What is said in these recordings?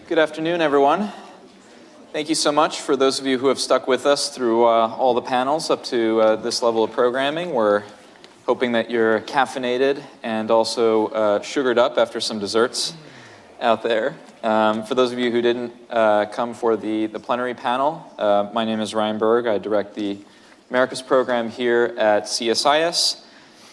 Good afternoon, everyone. Thank you so much for those of you who have stuck with us through all the panels up to this level of programming. We're hoping that you're caffeinated and also sugared up after some desserts out there. For those of you who didn't come for the plenary panel, my name is Ryan Berg. I direct the Americas program here at CSIS.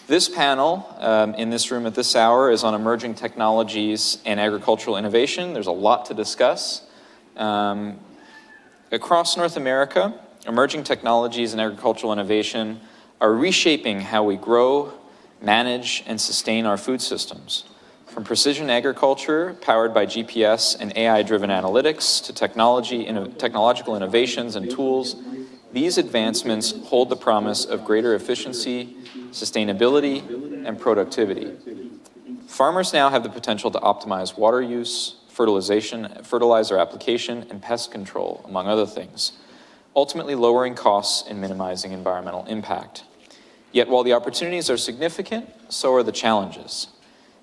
This panel in this room at this hour is on emerging technologies and agricultural innovation. There's a lot to discuss. Across North America, emerging technologies and agricultural innovation are reshaping how we grow, manage, and sustain our food systems. From precision agriculture powered by GPS and AI-driven analytics to technological innovations and tools, these advancements hold the promise of greater efficiency, sustainability, and productivity. Farmers now have the potential to optimize water use, fertilizer application, and pest control, among other things, ultimately lowering costs and minimizing environmental impact. Yet while the opportunities are significant, so are the challenges.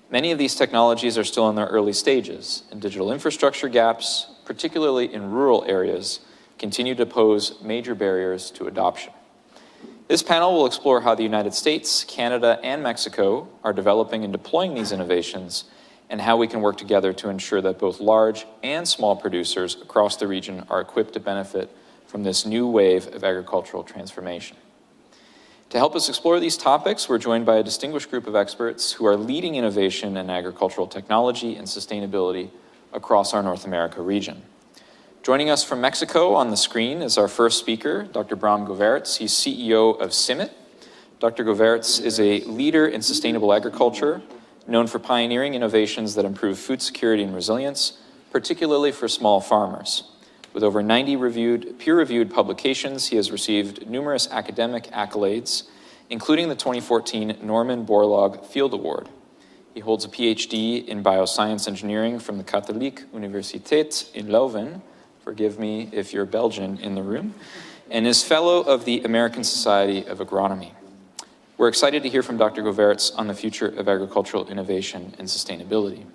Many of these technologies are still in their early stages, and digital infrastructure gaps, particularly in rural areas, continue to pose major barriers to adoption. This panel will explore how the United States, Canada, and Mexico are developing and deploying these innovations, and how we can work together to ensure that both large and small producers across the region are equipped to benefit from this new wave of agricultural transformation. To help us explore these topics, we're joined by a distinguished group of experts who are leading innovation in agricultural technology and sustainability across our North America region. Joining us from Mexico on the screen is our first speaker, Dr. Bram Govaerts. He's CEO of CIMMYT. Dr. Govaerts is a leader in sustainable agriculture, known for pioneering innovations that improve food security and resilience, particularly for small farmers. With over 90 peer-reviewed publications, he has received numerous academic accolades, including the 2014 Norman Borlaug Field Award. He holds a PhD in bioscience engineering from the Katholieke Universiteit in Leuven. Forgive me if you're Belgian in the room, and is fellow of the American Society of Agronomy. We're excited to hear from Dr. Govaerts on the future of agricultural innovation and sustainability.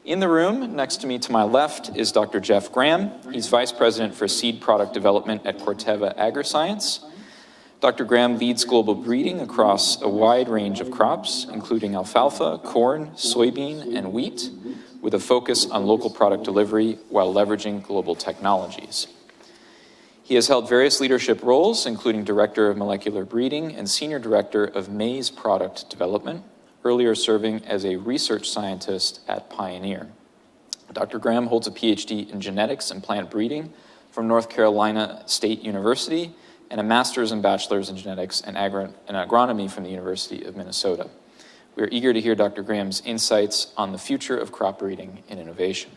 In the room, next to me to my left, is Dr. Jeff Graham. He's Vice President for Seed Product Development at Corteva Agriscience. Dr. Graham leads global breeding across a wide range of crops, including alfalfa, corn, soybean, and wheat, with a focus on local product delivery while leveraging global technologies. He has held various leadership roles, including Director of Molecular Breeding and Senior Director of Maize Product Development, earlier serving as a research scientist at Pioneer. Dr. Graham holds a PhD in genetics and plant breeding from North Carolina State University and a master's and bachelor's in genetics and agronomy from the University of Minnesota. We are eager to hear Dr. Graham's insights on the future of crop breeding and innovation.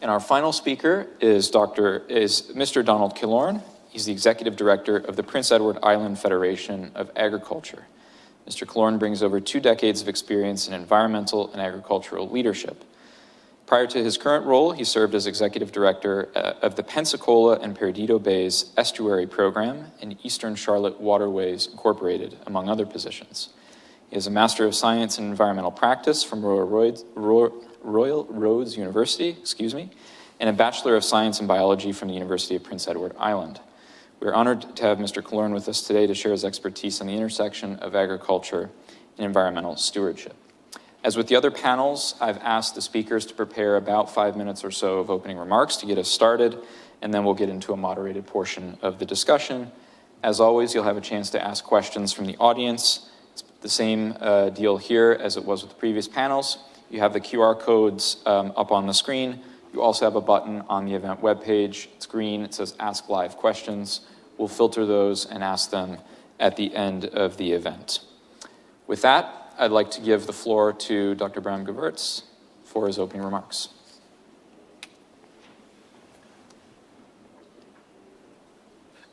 And our final speaker is Mr. Donald Killorn. He's the Executive Director of the Prince Edward Island Federation of Agriculture. Mr. Killorn brings over 2 decades of experience in environmental and agricultural leadership. Prior to his current role, he served as Executive Director of the Pensacola and Perdido Bays Estuary Program and Eastern Charlotte Waterways Incorporated, among other positions. He has a Master of Science in Environmental Practice from Royal Roads University, and a Bachelor of Science in Biology from the University of Prince Edward Island. We're honored to have Mr. Killorn with us today to share his expertise on the intersection of agriculture and environmental stewardship. As with the other panels, I've asked the speakers to prepare about 5 minutes or so of opening remarks to get us started, and then we'll get into a moderated portion of the discussion. As always, you'll have a chance to ask questions from the audience. It's the same deal here as it was with the previous panels. You have the QR codes up on the screen. You also have a button on the event webpage. It's green. It says Ask Live Questions. We'll filter those and ask them at the end of the event. With that, I'd like to give the floor to Dr. Bram Govaerts for his opening remarks.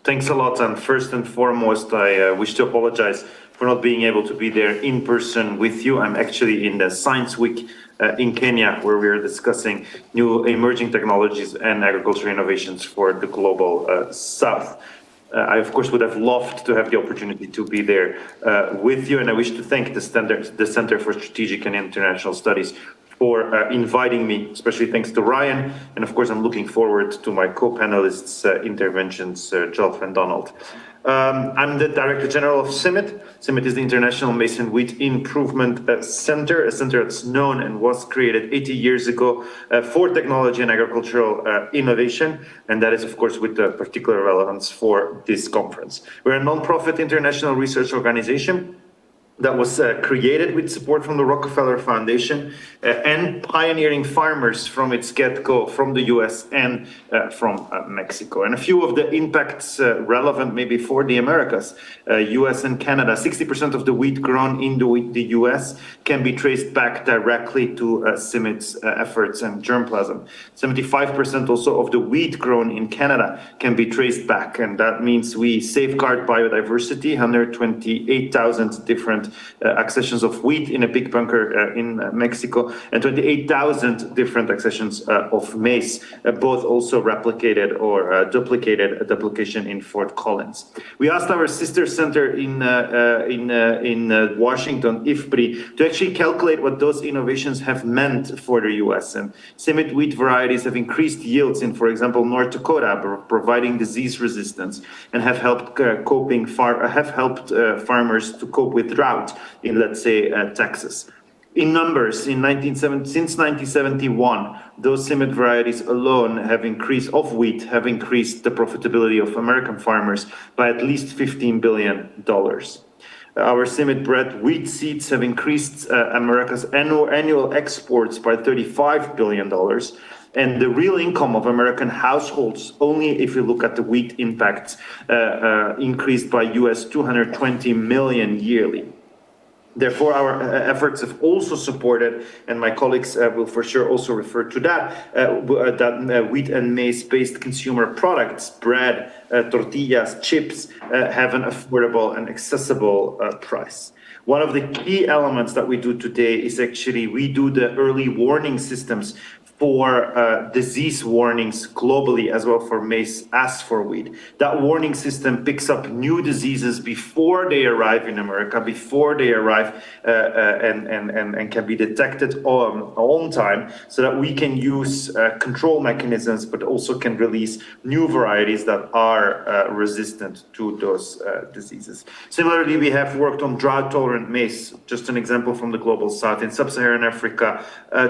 Thanks a lot. And first and foremost, I wish to apologize for not being able to be there in person with you. I'm actually in the Science Week in Kenya, where we are discussing new emerging technologies and agricultural innovations for the global South. I, of course, would have loved to have the opportunity to be there with you, and I wish to thank the Center for Strategic and International Studies for inviting me, especially thanks to Ryan. And of course, I'm looking forward to my co-panelists' interventions, Jolf and Donald. I'm the Director General of CIMMYT. CIMMYT is the International Maize and Wheat Improvement Center, a center that's known and was created 80 years ago for technology and agricultural innovation. And that is, of course, with particular relevance for this conference. We're a non-profit international research organization that was created with support from the Rockefeller Foundation and pioneering farmers from its get-go from the US and from Mexico. And a few of the impacts relevant maybe for the Americas, US and Canada, 60% of the wheat grown in the US can be traced back directly to CIMMYT's efforts and germplasm. 75% also of the wheat grown in Canada can be traced back, and that means we safeguard biodiversity, 128,000 different accessions of wheat in a big bunker in Mexico, and 28,000 different accessions of maize, both also replicated or duplicated a duplication in Fort Collins. We asked our sister center in Washington, IFPRI, to actually calculate what those innovations have meant for the US. And CIMMYT wheat varieties have increased yields in, for example, North Dakota, providing disease resistance, and have helped farmers to cope with drought in, let's say, Texas. In numbers, since 1971, those CIMMYT varieties alone have increased the profitability of American farmers by at least $15 billion. Our CIMMYT bred wheat seeds have increased America's annual exports by $35 billion. And the real income of American households, only if you look at the wheat impact, increased by US $220 million yearly. Therefore, our efforts have also supported, and my colleagues will for sure also refer to that, wheat and maize-based consumer products, bread, tortillas, chips, have an affordable and accessible price. One of the key elements that we do today is actually we do the early warning systems for disease warnings globally, as well for maize as for wheat. That warning system picks up new diseases before they arrive in America, before they arrive and can be detected on time, so that we can use control mechanisms, but also can release new varieties that are resistant to those diseases. Similarly, we have worked on drought-tolerant maize, just an example from the global south. In sub-Saharan Africa,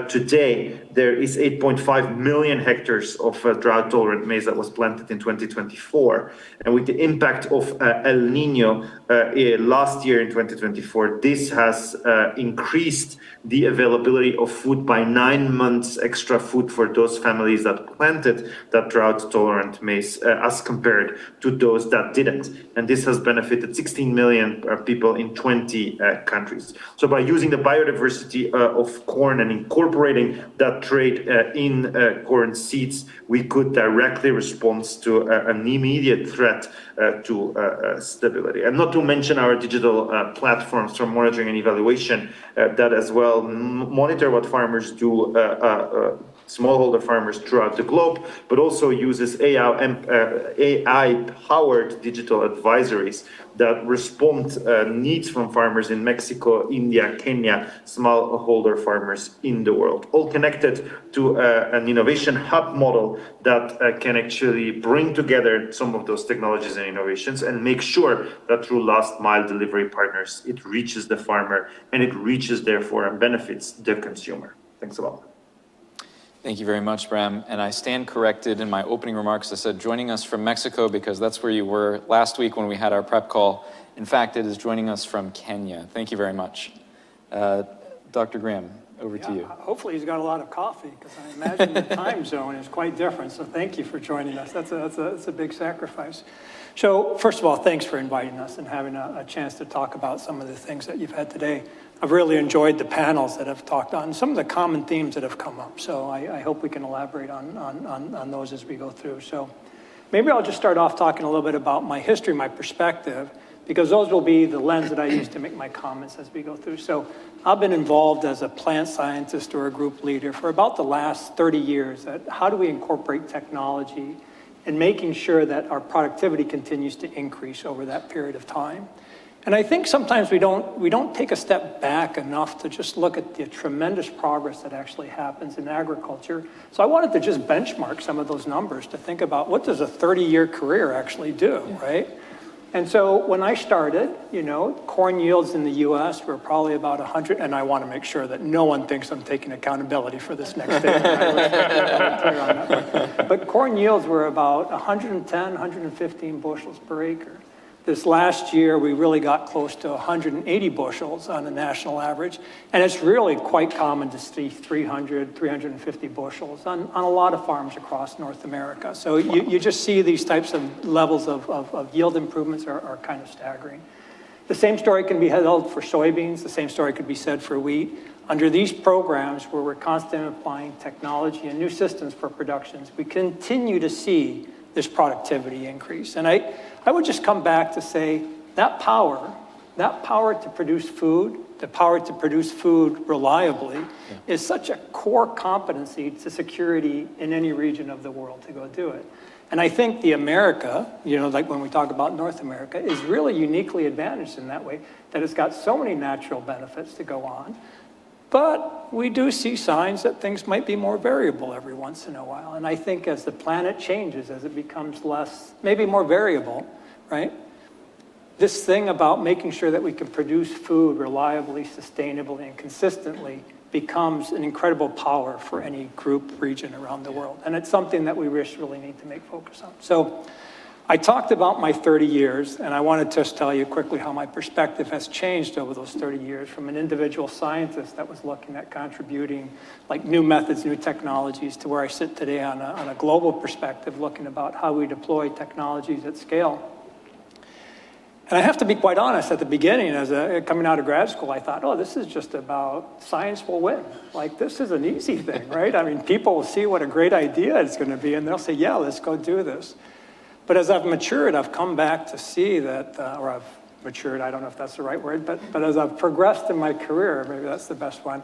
today, there is 8.5 million hectares of drought-tolerant maize that was planted in 2024. And with the impact of El Nino last year in 2024, this has increased the availability of food by 9 months extra food for those families that planted that drought-tolerant maize as compared to those that didn't. And this has benefited 16 million people in 20 countries. So by using the biodiversity of corn and incorporating that trait in corn seeds, we could directly respond to an immediate threat to stability. And not to mention our digital platforms for monitoring and evaluation that as well monitor what farmers do, smallholder farmers throughout the globe, but also uses AI-powered digital advisories that respond needs from farmers in Mexico, India, Kenya, smallholder farmers in the world, all connected to an innovation hub model that can actually bring together some of those technologies and innovations and make sure that through last mile delivery partners, it reaches the farmer and it reaches therefore and benefits the consumer. Thanks a lot. Thank you very much, Bram. And I stand corrected in my opening remarks. I said joining us from Mexico because that's where you were last week when we had our prep call. In fact, it is joining us from Kenya. Thank you very much. Dr. Graham, over to you. Hopefully he's got a lot of coffee, because I imagine the time zone is quite different. So thank you for joining us. That's a big sacrifice. So first of all, thanks for inviting us and having a chance to talk about some of the things that you've had today. I've really enjoyed the panels that have talked on some of the common themes that have come up. So I hope we can elaborate on those as we go through. So maybe I'll just start off talking a little bit about my history, my perspective, because those will be the lens that I use to make my comments as we go through. So I've been involved as a plant scientist or a group leader for about the last 30 years at how do we incorporate technology and making sure that our productivity continues to increase over that period of time. And I think sometimes we don't take a step back enough to just look at the tremendous progress that actually happens in agriculture. So I wanted to just benchmark some of those numbers to think about what does a 30-year career actually do, right? And so when I started, corn yields in the US were probably about 100, and I want to make sure that no one thinks I'm taking accountability for this next statement. But corn yields were about 110, 115 bushels per acre. This last year, we really got close to 180 bushels on a national average, and it's really quite common to see 300, 350 bushels on a lot of farms across North America. So you just see these types of levels of yield improvements are kind of staggering. The same story can be held for soybeans. The same story could be said for wheat. Under these programs where we're constantly applying technology and new systems for productions, we continue to see this productivity increase. And I would just come back to say that power to produce food, the power to produce food reliably is such a core competency to security in any region of the world to go do it. And I think the America, like when we talk about North America, is really uniquely advantaged in that way, that it's got so many natural benefits to go on. But we do see signs that things might be more variable every once in a while. And I think as the planet changes, as it becomes less, maybe more variable, right? This thing about making sure that we can produce food reliably, sustainably, and consistently becomes an incredible power for any group, region around the world. And it's something that we really need to make focus on. So I talked about my 30 years, and I want to just tell you quickly how my perspective has changed over those 30 years from an individual scientist that was looking at contributing like new methods, new technologies, to where I sit today on a global perspective, looking about how we deploy technologies at scale. And I have to be quite honest, at the beginning, coming out of grad school, I thought, oh, this is just about science will win. Like, this is an easy thing, right? I mean, people will see what a great idea it's going to be, and they'll say, yeah, let's go do this. But as I've matured, I've come back to see that, or I've matured, I don't know if that's the right word, but as I've progressed in my career, maybe that's the best one,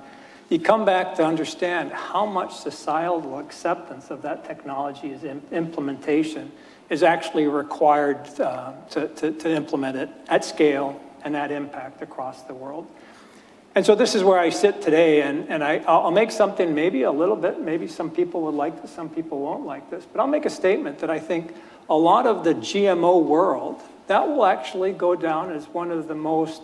you come back to understand how much societal acceptance of that technology's implementation is actually required to implement it at scale and at impact across the world. And so this is where I sit today, and I'll make something maybe a little bit, maybe some people would like this, some people won't like this, but I'll make a statement that I think a lot of the GMO world, that will actually go down as one of the most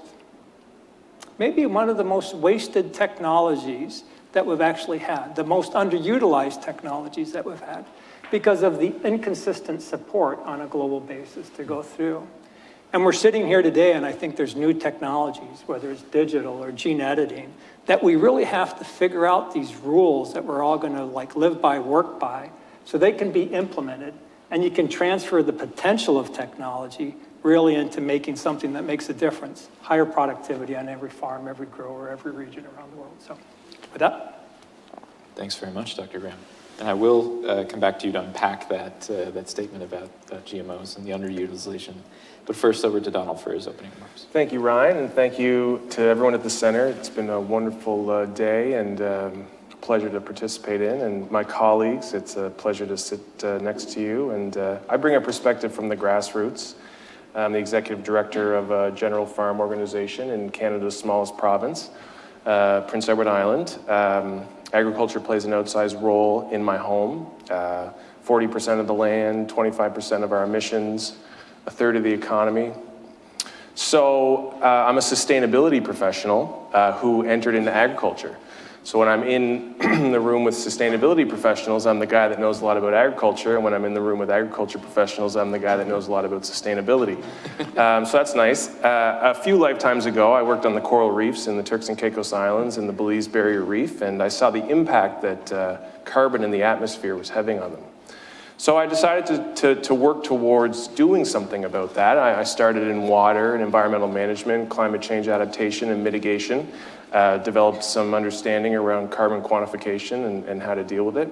wasted technologies that we've actually had, the most underutilized technologies that we've had, because of the inconsistent support on a global basis to go through. And we're sitting here today, and I think there's new technologies, whether it's digital or gene editing, that we really have to figure out these rules that we're all going to live by, work by, so they can be implemented. And you can transfer the potential of technology really into making something that makes a difference, higher productivity on every farm, every grower, every region around the world. So with that. Thanks very much, Dr. Graham. And I will come back to you to unpack that statement about GMOs and the underutilization. But first, over to Donald for his opening remarks. Thank you, Ryan, and thank you to everyone at the center. It's been a wonderful day and a pleasure to participate in. And my colleagues, it's a pleasure to sit next to you. And I bring a perspective from the grassroots. I'm the executive director of a general farm organization in Canada's smallest province, Prince Edward Island. Agriculture plays an outsized role in my home. 40% of the land, 25% of our emissions, a third of the economy. So I'm a sustainability professional who entered into agriculture. So when I'm in the room with sustainability professionals, I'm the guy that knows a lot about agriculture. And when I'm in the room with agriculture professionals, I'm the guy that knows a lot about sustainability. So that's nice. A few lifetimes ago, I worked on the coral reefs in the Turks and Caicos Islands and the Belize Barrier Reef, and I saw the impact that carbon in the atmosphere was having on them. So I decided to work towards doing something about that. I started in water and environmental management, climate change adaptation and mitigation, developed some understanding around carbon quantification and how to deal with it,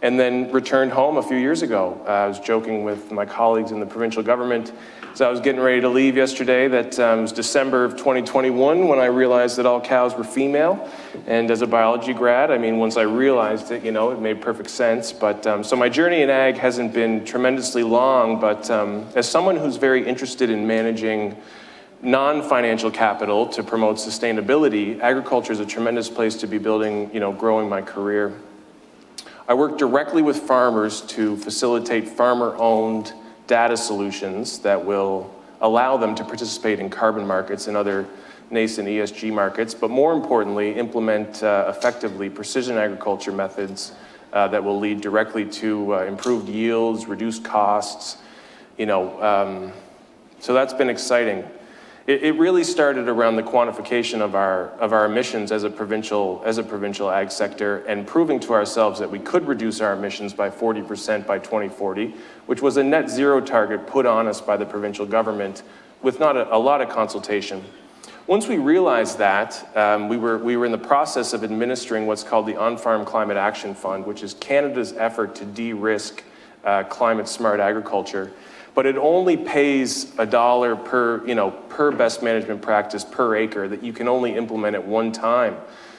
and then returned home a few years ago. I was joking with my colleagues in the provincial government as I was getting ready to leave yesterday that it was December of 2021 when I realized that all cows were female. And as a biology grad, I mean, once I realized it, it made perfect sense. But so my journey in ag hasn't been tremendously long, but as someone who's very interested in managing non-financial capital to promote sustainability, agriculture is a tremendous place to be building, growing my career. I work directly with farmers to facilitate farmer-owned data solutions that will allow them to participate in carbon markets and other nascent ESG markets, but more importantly, implement effectively precision agriculture methods that will lead directly to improved yields, reduced costs, so that's been exciting. It really started around the quantification of our emissions as a provincial ag sector, and proving to ourselves that we could reduce our emissions by 40% by 2040, which was a net zero target put on us by the provincial government with not a lot of consultation. Once we realized that, we were in the process of administering what's called the On-Farm Climate Action Fund, which is Canada's effort to de-risk climate smart agriculture. But it only pays $1 per best management practice per acre that you can only implement at one time.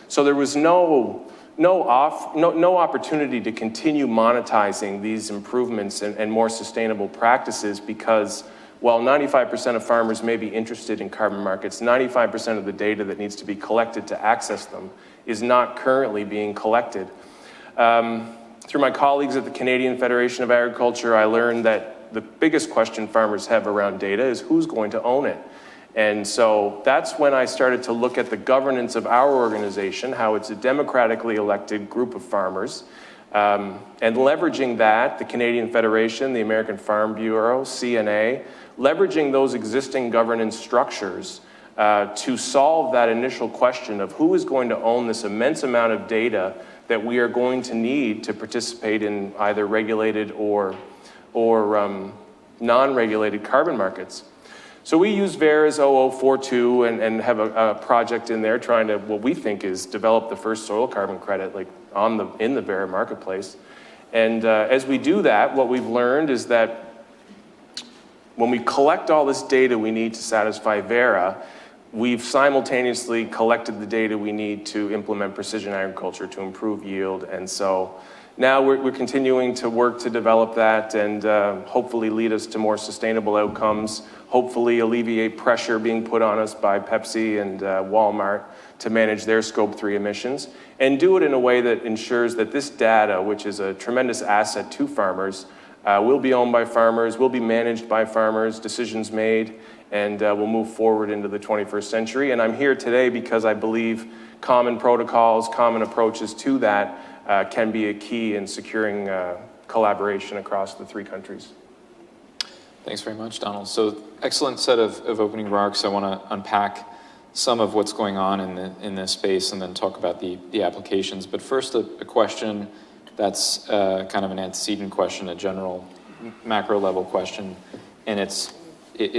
So there was no opportunity to continue monetizing these improvements and more sustainable practices, because while 95% of farmers may be interested in carbon markets, 95% of the data that needs to be collected to access them is not currently being collected. Through my colleagues at the Canadian Federation of Agriculture, I learned that the biggest question farmers have around data is who's going to own it. And so that's when I started to look at the governance of our organization, how it's a democratically elected group of farmers, and leveraging that, the Canadian Federation, the American Farm Bureau, CNA, leveraging those existing governance structures to solve that initial question of who is going to own this immense amount of data that we are going to need to participate in either regulated or non-regulated carbon markets. So we use VERA's 0042 and have a project in there trying to, what we think is, develop the first soil carbon credit in the VERA marketplace. And as we do that, what we've learned is that when we collect all this data we need to satisfy VERA, we've simultaneously collected the data we need to implement precision agriculture to improve yield. And so now we're continuing to work to develop that and hopefully lead us to more sustainable outcomes, hopefully alleviate pressure being put on us by Pepsi and Walmart to manage their Scope 3 emissions, and do it in a way that ensures that this data, which is a tremendous asset to farmers, will be owned by farmers, will be managed by farmers, decisions made, and we'll move forward into the 21st century. And I'm here today because I believe common protocols, common approaches to that can be a key in securing collaboration across the three countries. Thanks very much, Donald. So excellent set of opening remarks. I want to unpack some of what's going on in this space and then talk about the applications. But first, a question that's kind of an antecedent question, a general macro level question. And it's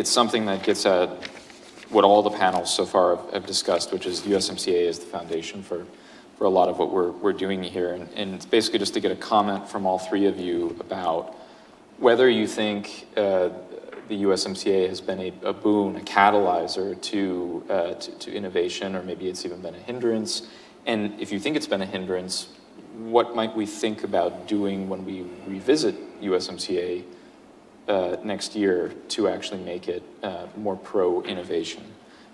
something that gets at what all the panels so far have discussed, which is USMCA is the foundation for a lot of what we're doing here. And it's basically just to get a comment from all three of you about whether you think the USMCA has been a boon, a catalyzer to innovation, or maybe it's even been a hindrance. And if you think it's been a hindrance, what might we think about doing when we revisit USMCA next year to actually make it more pro-innovation?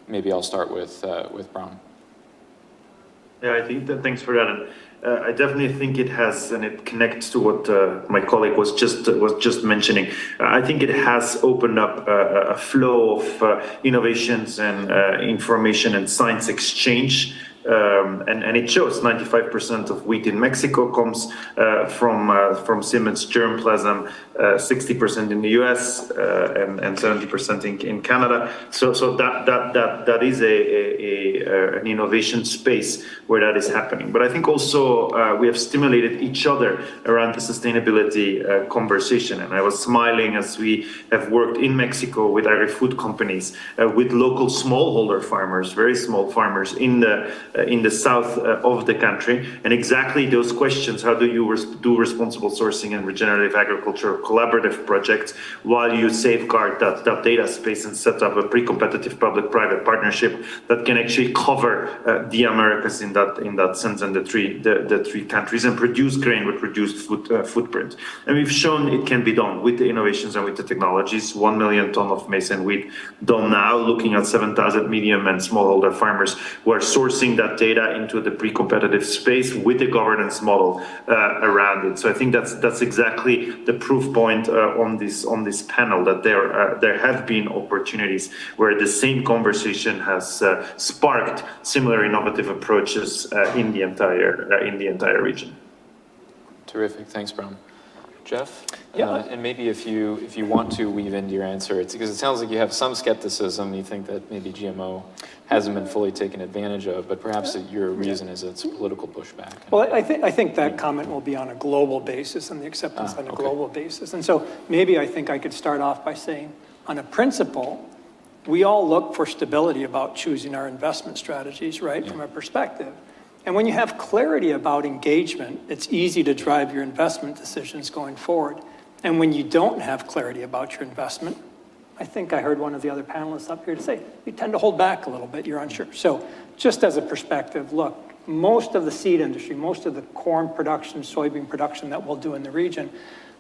Maybe I'll start with Brown. Yeah, I think that, thanks for that. And I definitely think it has, and it connects to what my colleague was just mentioning. I think it has opened up a flow of innovations and information and science exchange. And it shows 95% of wheat in Mexico comes from Siemens germplasm, 60% in the US, and 70% in Canada. So that is an innovation space where that is happening. But I think also we have stimulated each other around the sustainability conversation. And I was smiling as we have worked in Mexico with agri-food companies, with local smallholder farmers, very small farmers in the in the south of the country. And exactly those questions: how do you do responsible sourcing and regenerative agriculture collaborative projects while you safeguard that data space and set up a pre-competitive public-private partnership that can actually cover the Americas in that sense, and the three countries, and produce grain with reduced footprint. And we've shown it can be done with the innovations and with the technologies. 1 million ton of maize and wheat done now, looking at 7,000 medium and smallholder farmers who are sourcing that data into the pre-competitive space with the governance model around it. So I think that's exactly the proof point on this panel, that there have been opportunities where the same conversation has sparked similar innovative approaches in the entire region. Terrific, thanks, Bram. Jeff? Yeah. And maybe if you want to weave into your answer, it's because it sounds like you have some skepticism. You think that maybe GMO hasn't been fully taken advantage of, but perhaps your reason is it's political pushback. Well, I think that comment will be on a global basis, and the acceptance on a global basis. And so maybe I think I could start off by saying, on a principle, we all look for stability about choosing our investment strategies, right, from a perspective. And when you have clarity about engagement, it's easy to drive your investment decisions going forward. And when you don't have clarity about your investment, I think I heard one of the other panelists up here to say, you tend to hold back a little bit, you're unsure. So just as a perspective, look, most of the seed industry, most of the corn production, soybean production that we'll do in the region,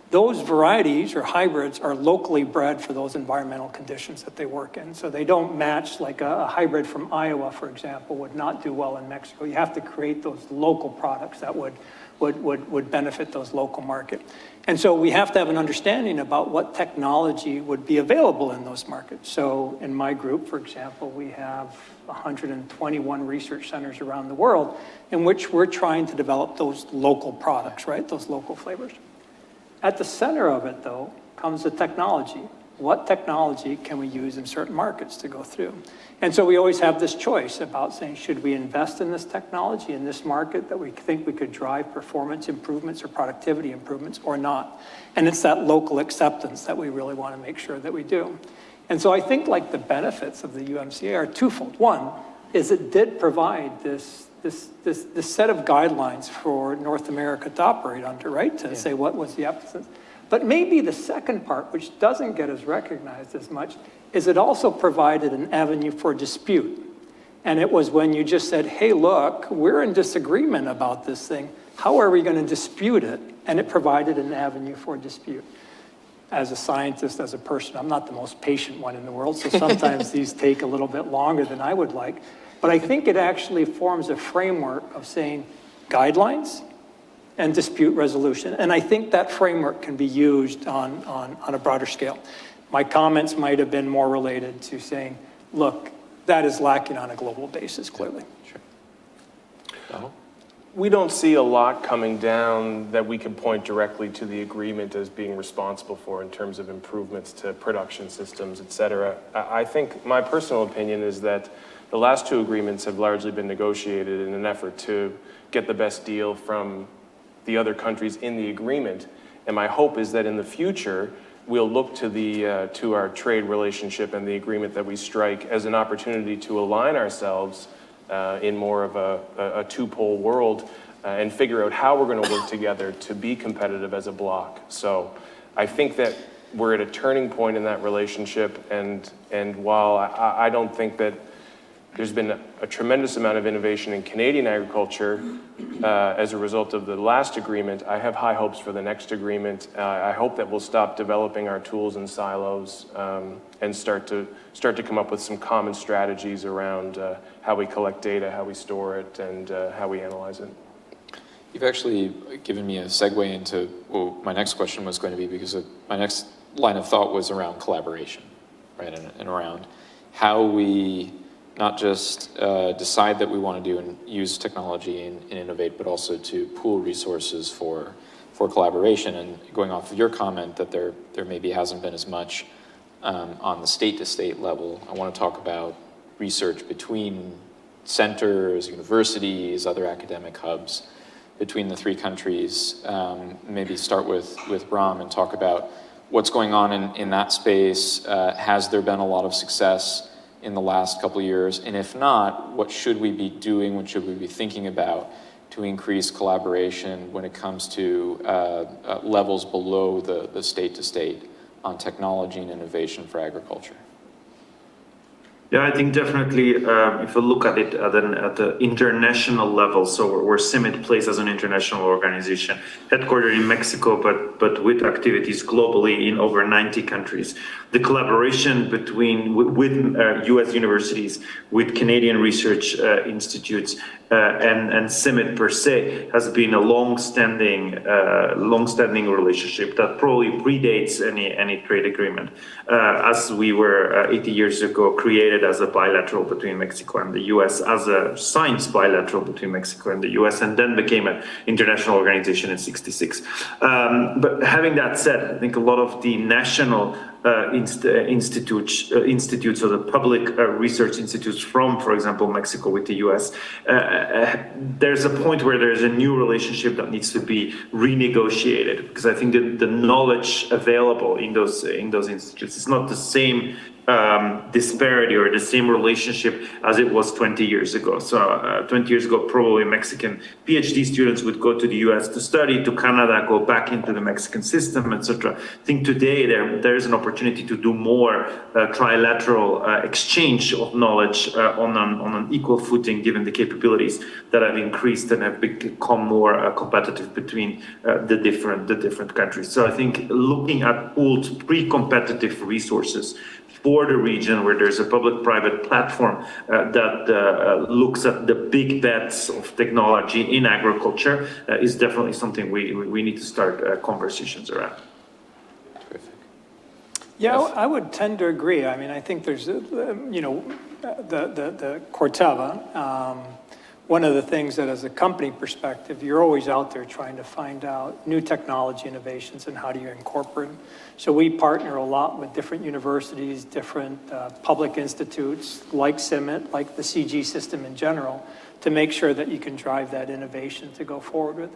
those varieties or hybrids are locally bred for those environmental conditions that they work in. So they don't match, like a hybrid from Iowa, for example, would not do well in Mexico. You have to create those local products that would benefit those local market. And so we have to have an understanding about what technology would be available in those markets. So in my group, for example, we have 121 research centers around the world in which we're trying to develop those local products, right? Those local flavors. At the center of it, though, comes the technology. What technology can we use in certain markets to go through? And so we always have this choice about saying, should we invest in this technology in this market that we think we could drive performance improvements or productivity improvements or not? And it's that local acceptance that we really want to make sure that we do. And so I think like the benefits of the USMCA are twofold. One is it did provide this set of guidelines for North America to operate under, right? To say what was the emphasis. But maybe the second part, which doesn't get as recognized as much, is it also provided an avenue for dispute. And it was when you just said, hey, look, we're in disagreement about this thing. How are we going to dispute it? And it provided an avenue for dispute. As a scientist, as a person, I'm not the most patient one in the world, so sometimes these take a little bit longer than I would like. But I think it actually forms a framework of saying guidelines and dispute resolution. And I think that framework can be used on a broader scale. My comments might have been more related to saying, look, that is lacking on a global basis, clearly. Sure. Donald? We don't see a lot coming down that we can point directly to the agreement as being responsible for in terms of improvements to production systems, et cetera. I think my personal opinion is that the last two agreements have largely been negotiated in an effort to get the best deal from the other countries in the agreement. And my hope is that in the future, we'll look to our trade relationship and the agreement that we strike as an opportunity to align ourselves in more of a two-pole world and figure out how we're going to work together to be competitive as a bloc. So I think that we're at a turning point in that relationship, and while I don't think that there's been a tremendous amount of innovation in Canadian agriculture as a result of the last agreement, I have high hopes for the next agreement. I hope that we'll stop developing our tools in silos and start to come up with some common strategies around how we collect data, how we store it, and how we analyze it. You've actually given me a segue into what my next question was going to be, because my next line of thought was around collaboration, right, and around how we not just decide that we want to do and use technology and innovate, but also to pool resources for collaboration. And going off of your comment that there maybe hasn't been as much on the state-to-state level, I want to talk about research between centers, universities, other academic hubs between the three countries. Maybe start with Bram and talk about what's going on in that space. Has there been a lot of success in the last couple of years? And if not, what should we be doing, what should we be thinking about to increase collaboration when it comes to levels below the state to state on technology and innovation for agriculture? Yeah, I think definitely if you look at it at the international level, so where CIMMYT plays as an international organization, headquartered in Mexico, but with activities globally in over 90 countries. The collaboration with US universities, with Canadian research institutes, and CIMMYT per se has been a long-standing relationship that probably predates any trade agreement. As we were 80 years ago created as a bilateral between Mexico and the US, as a science bilateral between Mexico and the US, and then became an international organization in '66. But having that said, I think a lot of the national institutes or the public research institutes from, for example, Mexico with the US, there's a point where there's a new relationship that needs to be renegotiated, because I think that the knowledge available in those institutes is not the same disparity or the same relationship as it was 20 years ago. So 20 years ago, probably Mexican PhD students would go to the US to study, to Canada, go back into the Mexican system, etc. I think today there's an opportunity to do more trilateral exchange of knowledge on an equal footing, given the capabilities that have increased and have become more competitive between the different countries. So I think looking at pooled pre-competitive resources for the region, where there's a public-private platform that looks at the big bets of technology in agriculture, is definitely something we need to start conversations around. Terrific. Yeah, I would tend to agree. I mean, I think there's, the Corteva, one of the things that as a company perspective, you're always out there trying to find out new technology innovations and how do you incorporate them. So we partner a lot with different universities, different public institutes like CIMMYT, like the CG system in general, to make sure that you can drive that innovation to go forward with.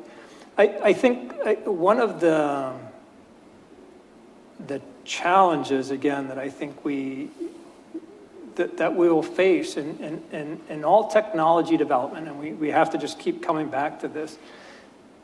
I think one of the challenges, again, that I think that we will face in all technology development, and we have to just keep coming back to this.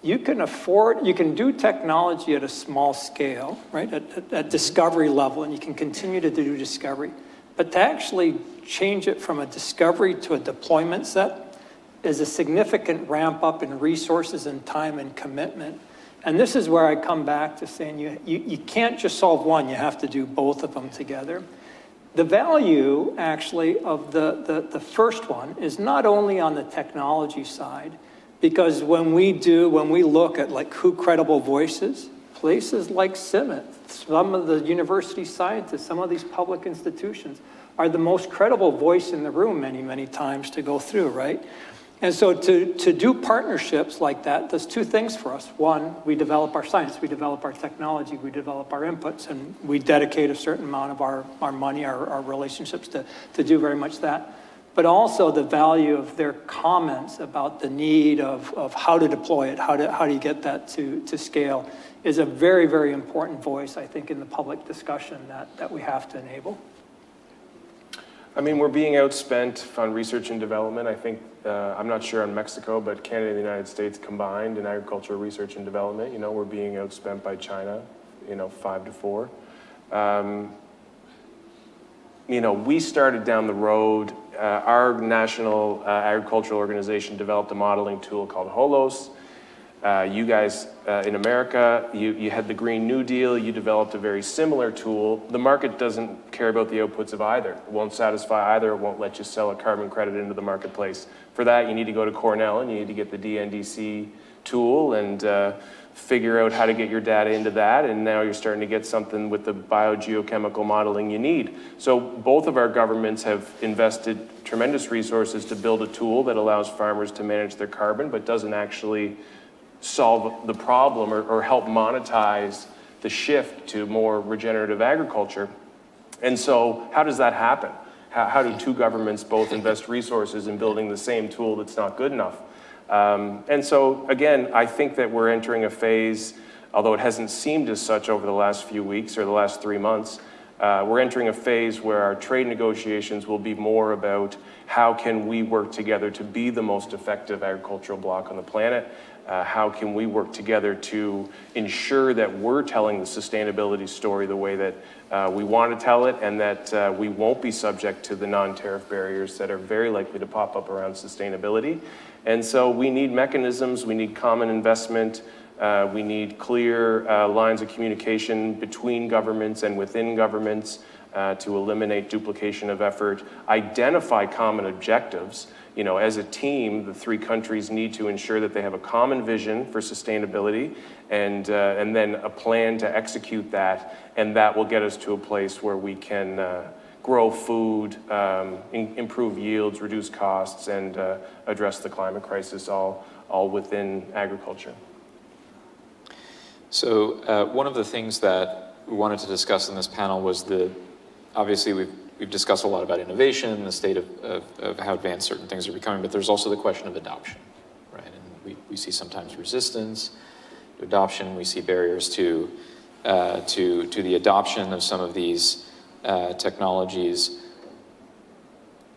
You can do technology at a small scale, right, at discovery level, and you can continue to do discovery. But to actually change it from a discovery to a deployment set is a significant ramp up in resources and time and commitment. And this is where I come back to saying you can't just solve one, you have to do both of them together. The value, actually, of the first one is not only on the technology side, because when we look at like who credible voices, places like CIMMYT, some of the university scientists, some of these public institutions are the most credible voice in the room many, many times to go through, right? And so to do partnerships like that, there's two things for us. One, we develop our science, we develop our technology, we develop our inputs, and we dedicate a certain amount of our money, our relationships to do very much that. But also the value of their comments about the need of how to deploy it, how do you get that to scale, is a very, very important voice, I think, in the public discussion that we have to enable. I mean, we're being outspent on research and development. I think, I'm not sure on Mexico, but Canada and the United States combined in agricultural research and development, we're being outspent by China, 5-4. We started down the road. Our national agricultural organization developed a modeling tool called HOLOS. You guys in America, you had the Green New Deal, you developed a very similar tool. The market doesn't care about the outputs of either. It won't satisfy either, it won't let you sell a carbon credit into the marketplace. For that, you need to go to Cornell and you need to get the DNDC tool and figure out how to get your data into that, and now you're starting to get something with the biogeochemical modeling you need. So both of our governments have invested tremendous resources to build a tool that allows farmers to manage their carbon, but doesn't actually solve the problem or help monetize the shift to more regenerative agriculture. And so how does that happen? How do two governments both invest resources in building the same tool that's not good enough? And so, again, I think that we're entering a phase, although it hasn't seemed as such over the last few weeks or the last 3 months, We're entering a phase where our trade negotiations will be more about how can we work together to be the most effective agricultural bloc on the planet. How can we work together to ensure that we're telling the sustainability story the way that we want to tell it, and that we won't be subject to the non-tariff barriers that are very likely to pop up around sustainability. And so we need mechanisms, we need common investment, we need clear lines of communication between governments and within governments to eliminate duplication of effort, identify common objectives. You know, as a team, the three countries need to ensure that they have a common vision for sustainability and then a plan to execute that, and that will get us to a place where we can grow food, improve yields, reduce costs, and address the climate crisis all within agriculture. So one of the things that we wanted to discuss in this panel was obviously we've discussed a lot about innovation, the state of how advanced certain things are becoming, but there's also the question of adoption, right? And we see sometimes resistance to adoption. We see barriers to the adoption of some of these technologies.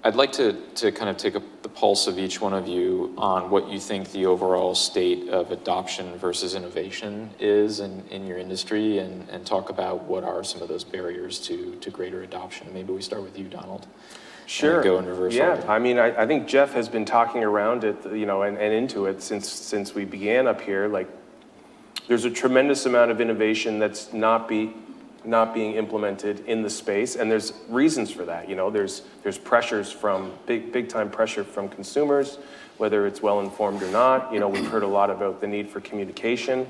I'd like to kind of take up the pulse of each one of you on what you think the overall state of adoption versus innovation is in your industry, and talk about what are some of those barriers to greater adoption. Maybe we start with you, Donald. Sure. And go in reverse yeah, order. I mean, I think Jeff has been talking around it, you know, and into it since we began up here. Like, there's a tremendous amount of innovation that's not being implemented in the space, and there's reasons for that. You know, there's pressures from big time pressure from consumers, whether it's well informed or not. You know, we've heard a lot about the need for communication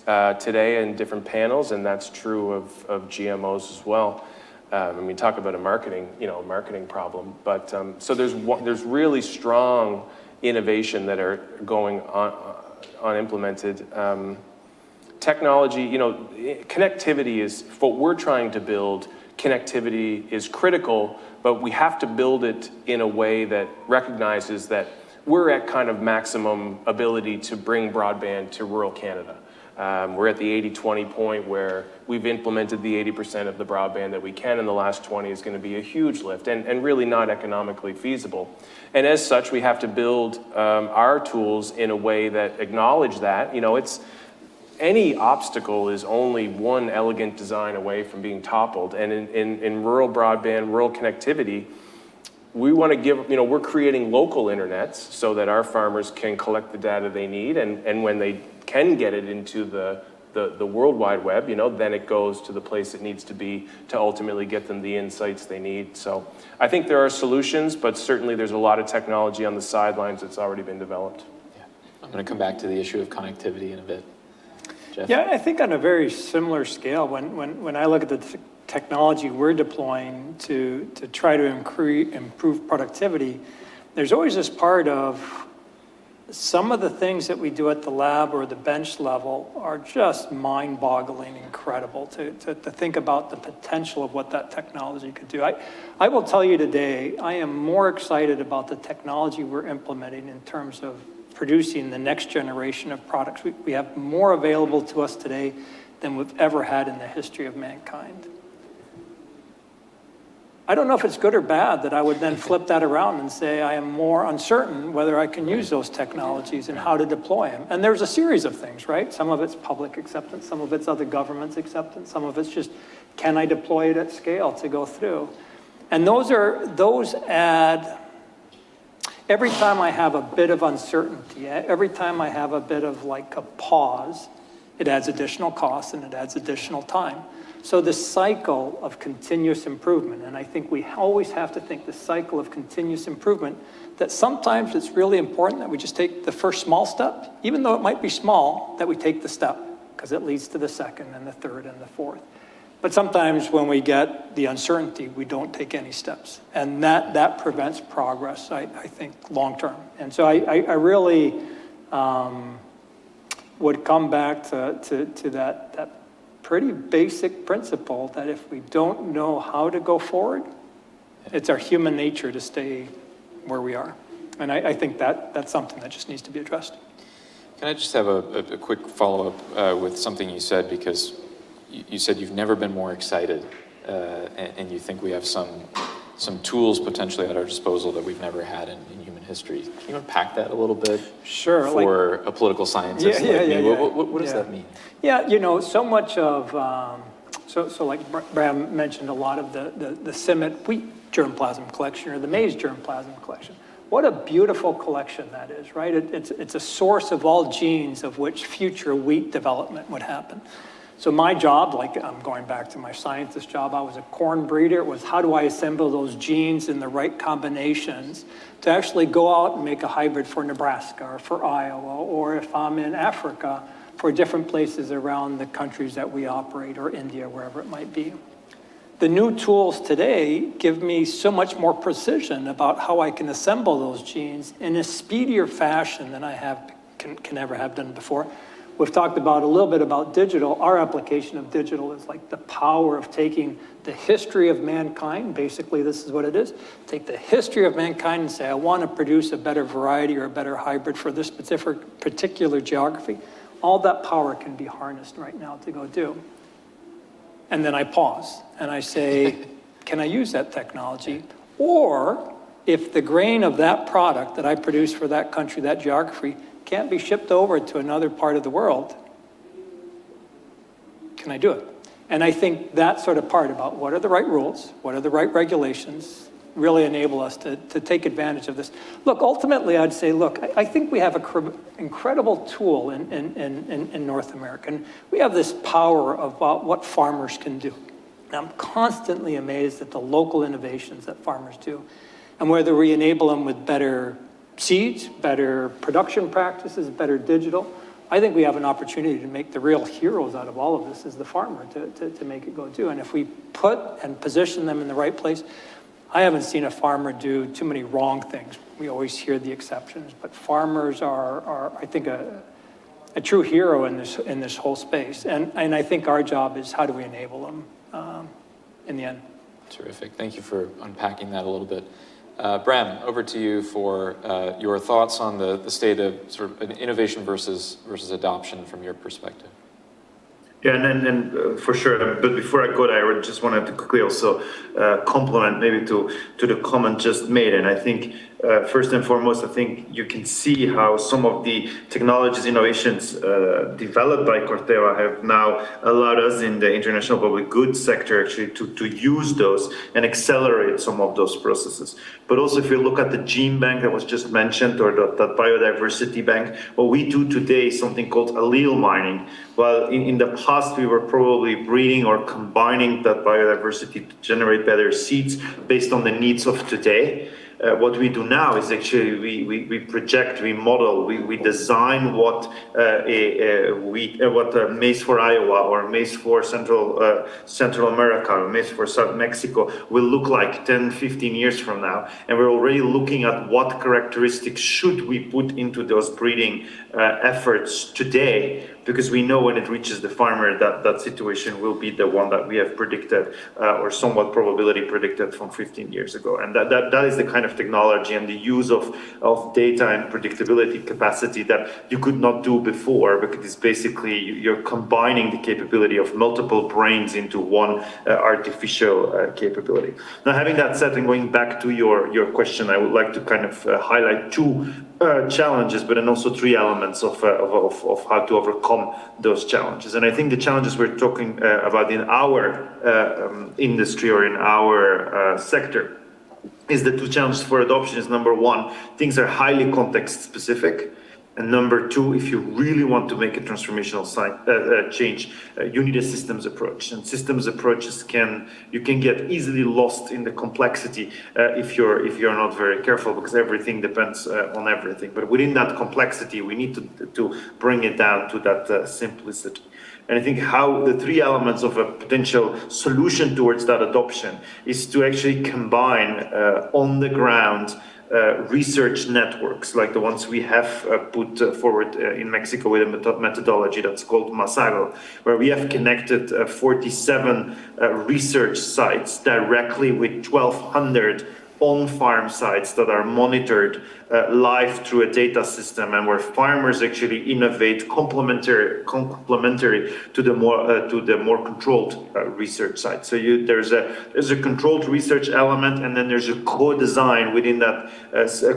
today in different panels, and that's true of GMOs as well. I mean, talk about a marketing problem, but so there's really strong innovation that are going on implemented. Technology, you know, connectivity is what we're trying to build. Connectivity is critical, but we have to build it in a way that recognizes that we're at kind of maximum ability to bring broadband to rural Canada. We're at the 80-20 point where we've implemented the 80% of the broadband that we can, and the last 20 is going to be a huge lift and really not economically feasible. And as such, we have to build our tools in a way that acknowledge that. You know, any obstacle is only one elegant design away from being toppled. And in rural broadband, rural connectivity, we want to give, you know, we're creating local internets so that our farmers can collect the data they need. And when they can get it into the World Wide Web, you know, then it goes to the place it needs to be to ultimately get them the insights they need. So I think there are solutions, but certainly there's a lot of technology on the sidelines that's already been developed. Yeah. I'm going to come back to the issue of connectivity in a bit. Jeff? Yeah, I think on a very similar scale, when I look at the technology we're deploying to try to improve productivity, there's always this part of some of the things that we do at the lab or the bench level are just mind-boggling, incredible to think about the potential of what that technology could do. I will tell you today, I am more excited about the technology we're implementing in terms of producing the next generation of products. We have more available to us today than we've ever had in the history of mankind. I don't know if it's good or bad that I would then flip that around and say I am more uncertain whether I can use those technologies and how to deploy them. And there's a series of things, right? Some of it's public acceptance, some of it's other government's acceptance, some of it's just, can I deploy it at scale to go through? And those add, every time I have a bit of uncertainty, every time I have a bit of like a pause, it adds additional costs and it adds additional time. So the cycle of continuous improvement, and I think we always have to think the cycle of continuous improvement, that sometimes it's really important that we just take the first small step, even though it might be small, that we take the step, because it leads to the second and the third and the fourth. But sometimes when we get the uncertainty, we don't take any steps. And that prevents progress, I think, long term. And so I really would come back to that pretty basic principle that if we don't know how to go forward, it's our human nature to stay where we are. And I think that's something that just needs to be addressed. Can I just have a quick follow-up with something you said, because you said you've never been more excited and you think we have some tools potentially at our disposal that we've never had in human history. Can you unpack that a little bit? Sure. For a political scientist like me, what does that mean? Yeah, so much of, so like Bram mentioned, a lot of the CIMMYT wheat germplasm collection or the maize germplasm collection. What a beautiful collection that is, right? It's a source of all genes of which future wheat development would happen. So my job, like I'm going back to my scientist job, I was a corn breeder. It was how do I assemble those genes in the right combinations to actually go out and make a hybrid for Nebraska or for Iowa, or if I'm in Africa, for different places around the countries that we operate, or India, wherever it might be. The new tools today give me so much more precision about how I can assemble those genes in a speedier fashion than I can ever have done before. We've talked about a little bit about digital. Our application of digital is like the power of taking the history of mankind. Basically, this is what it is. Take the history of mankind and say, I want to produce a better variety or a better hybrid for this particular geography. All that power can be harnessed right now to go do. And then I pause and I say, can I use that technology? Or if the grain of that product that I produce for that country, that geography, can't be shipped over to another part of the world, can I do it? And I think that sort of part about what are the right rules, what are the right regulations, really enable us to take advantage of this. Look, ultimately, I'd say, look, I think we have an incredible tool in North America. And we have this power about what farmers can do. And I'm constantly amazed at the local innovations that farmers do. And whether we enable them with better seeds, better production practices, better digital, I think we have an opportunity to make the real heroes out of all of this as the farmer to make it go do. And if we put and position them in the right place, I haven't seen a farmer do too many wrong things. We always hear the exceptions, but farmers are I think, a true hero in this whole space. And I think our job is how do we enable them in the end. Terrific. Thank you for unpacking that a little bit. Bram, over to you for your thoughts on the state of sort of innovation versus adoption from your perspective. Yeah, and for sure. But before I go there, I just wanted to quickly also compliment maybe to the comment just made. And I think first and foremost, I think you can see how some of the technologies, innovations developed by Corteva have now allowed us in the international public goods sector actually to use those and accelerate some of those processes. But also, if you look at the gene bank that was just mentioned, or that biodiversity bank, what we do today is something called allele mining. Well, in the past, we were probably breeding or combining that biodiversity to generate better seeds based on the needs of today. What we do now is actually we project, we model, we design what maize for Iowa or maize for Central America or maize for South Mexico will look like 10, 15 years from now. And we're already looking at what characteristics should we put into those breeding efforts today, because we know when it reaches the farmer that situation will be the one that we have predicted or somewhat probability predicted from 15 years ago. And that is the kind of technology and the use of data and predictability capacity that you could not do before, because it's basically you're combining the capability of multiple brains into one artificial capability. Now, having that said, and going back to your question, I would like to kind of highlight two challenges, but then also three elements of how to overcome those challenges. And I think the challenges we're talking about in our industry or in our sector is the two challenges for adoption is, number one, things are highly context specific. And number two, if you really want to make a transformational change, you need a systems approach. And systems approaches you can get easily lost in the complexity if you're not very careful, because everything depends on everything. But within that complexity, we need to bring it down to that simplicity. And I think how the three elements of a potential solution towards that adoption is to actually combine on the ground research networks like the ones we have put forward in Mexico with a methodology that's called Masago, where we have connected 47 research sites directly with 1,200 on-farm sites that are monitored live through a data system, and where farmers actually innovate complementary to the more controlled research site. So there's a controlled research element, and then there's a co-design within that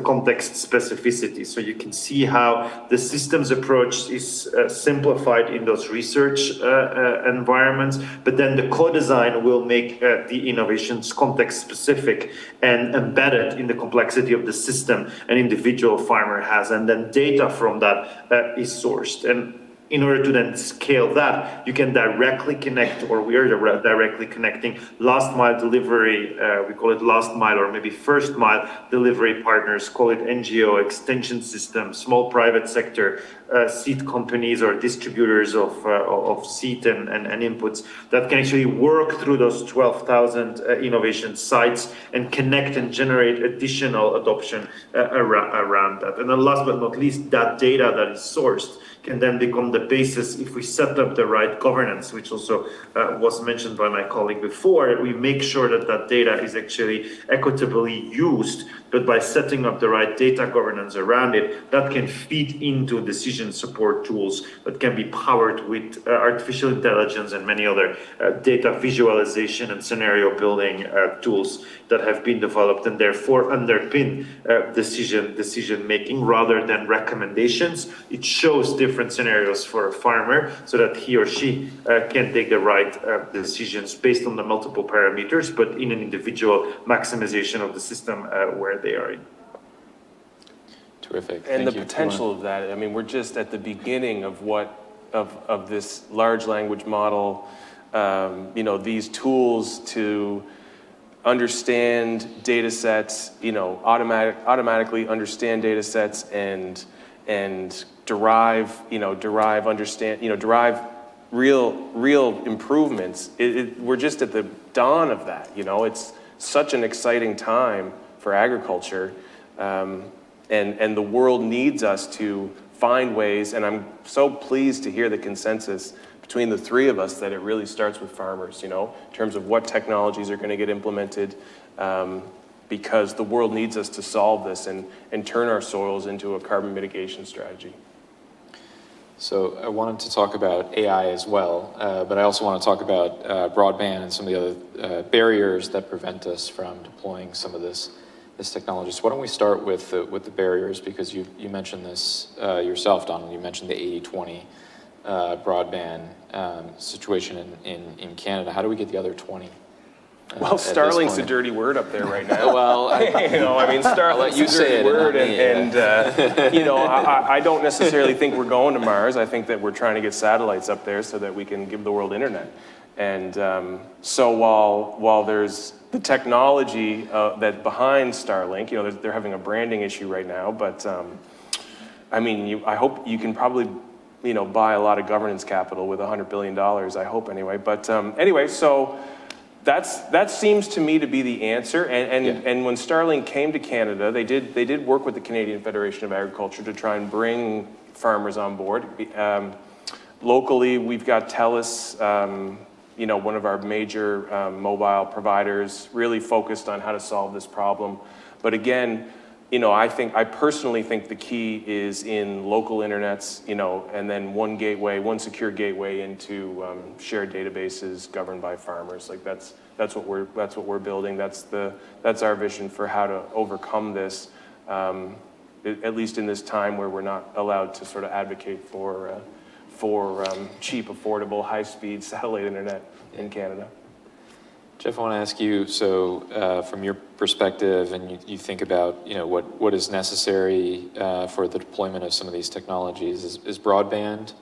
context specificity. So you can see how the systems approach is simplified in those research environments, but then the co-design will make the innovations context specific and embedded in the complexity of the system an individual farmer has, and then data from that is sourced. And in order to then scale that, you can directly connect, or we are directly connecting last mile delivery, we call it last mile or maybe first mile delivery partners, call it NGO, extension systems, small private sector, seed companies or distributors of seed and inputs that can actually work through those 12,000 innovation sites and connect and generate additional adoption around that. And then last but not least, that data that is sourced can then become the basis if we set up the right governance, which also was mentioned by my colleague before. We make sure that that data is actually equitably used, but by setting up the right data governance around it, that can feed into decision support tools that can be powered with artificial intelligence and many other data visualization and scenario building tools that have been developed, and therefore underpin decision making rather than recommendations. It shows different scenarios for a farmer so that he or she can take the right decisions based on the multiple parameters, but in an individual maximization of the system where they are in. Terrific. And Thank the you. potential of that, I mean, we're just at the beginning of of this large language model, these tools to understand data sets, automatically understand data sets and derive real improvements. We're just at the dawn of that. It's such an exciting time for agriculture, and the world needs us to find ways. And I'm so pleased to hear the consensus between the three of us that it really starts with farmers, in terms of what technologies are going to get implemented, because the world needs us to solve this and turn our soils into a carbon mitigation strategy. So I wanted to talk about AI as well, but I also want to talk about broadband and some of the other barriers that prevent us from deploying some of this technology. So why don't we start with the barriers, because you mentioned this yourself, Donald. You mentioned the 80-20 broadband situation in Canada. How do we get the other 20? Well, Starlink's a dirty word up there right now. Well, Starlink's a dirty word, I don't necessarily think we're going to Mars. I think that we're trying to get satellites up there so that we can give the world internet. And so while there's the technology that behind Starlink, they're having a branding issue right now, but I hope you can probably buy a lot of governance capital with $100 billion. I hope anyway. But anyway, so. That seems to me to be the answer. And when Starlink came to Canada, they did work with the Canadian Federation of Agriculture to try and bring farmers on board. Locally, we've got TELUS, one of our major mobile providers, really focused on how to solve this problem. But again, I personally think the key is in local internets, and then one secure gateway into shared databases governed by farmers. Like that's what we're building. That's our vision for how to overcome this, at least in this time where we're not allowed to sort of advocate for cheap, affordable, high-speed satellite internet in Canada. Jeff, I want to ask you, so from your perspective, and you think about, what is necessary for the deployment of some of these technologies, is broadband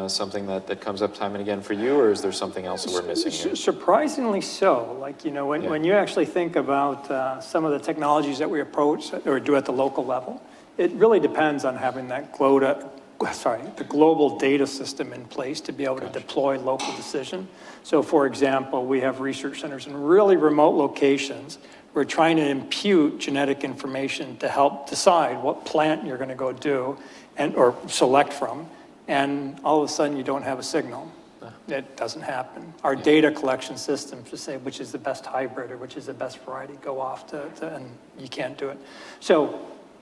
something that comes up time and again for you, or is there something else that we're missing here? Surprisingly so. When you actually think about some of the technologies that we approach or do at the local level, it really depends on having that the global data system in place to be able to deploy local decision. So for example, we have research centers in really remote locations. We're trying to impute genetic information to help decide what plant you're going to go do or select from, and all of a sudden you don't have a signal. It doesn't happen. Our data collection systems to say which is the best hybrid or which is the best variety go off and you can't do it. So